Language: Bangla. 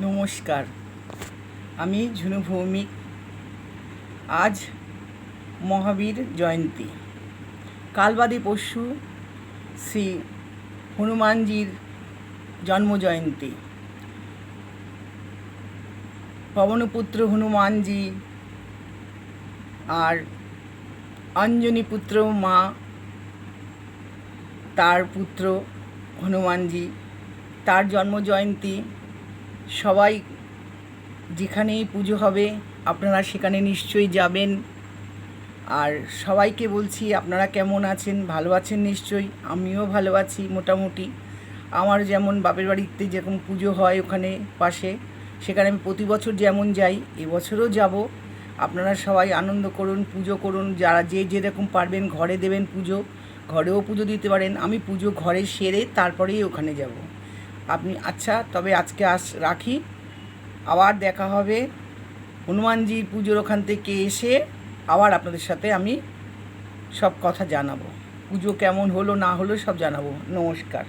নমস্কার, আমি ঝুনু ভৌমিক। আজ মহাবীর জয়ন্তী। কাল বাদে পরশু শ্রী হনুমানজির জন্মজয়ন্তী। পবনপুত্র হনুমানজি আর অঞ্জনী পুত্র মা, তার পুত্র হনুমানজি, তার জন্মজয়ন্তী। সবাই যেখানেই পুজো হবে আপনারা সেখানে নিশ্চয়ই যাবেন। আর সবাইকে বলছি, আপনারা কেমন আছেন? ভালো আছেন নিশ্চয়ই। আমিও ভালো আছি মোটামুটি। আমার যেমন বাপের বাড়িতে যেরকম পুজো হয় ওখানে পাশে, সেখানে আমি প্রতি বছর যেমন যাই, এবছরও যাব। আপনারা সবাই আনন্দ করুন, পুজো করুন। যারা যে যেরকম পারবেন ঘরে দেবেন পুজো, ঘরেও পুজো দিতে পারেন। আমি পুজো ঘরে সেরে তারপরেই ওখানে যাব। আপনি আচ্ছা, তবে আজকে রাখি। আবার দেখা হবে হনুমানজির পুজোর ওখান থেকে এসে। আবার আপনাদের সাথে আমি সব কথা জানাবো, পুজো কেমন হলো না হলো সব জানাবো। নমস্কার।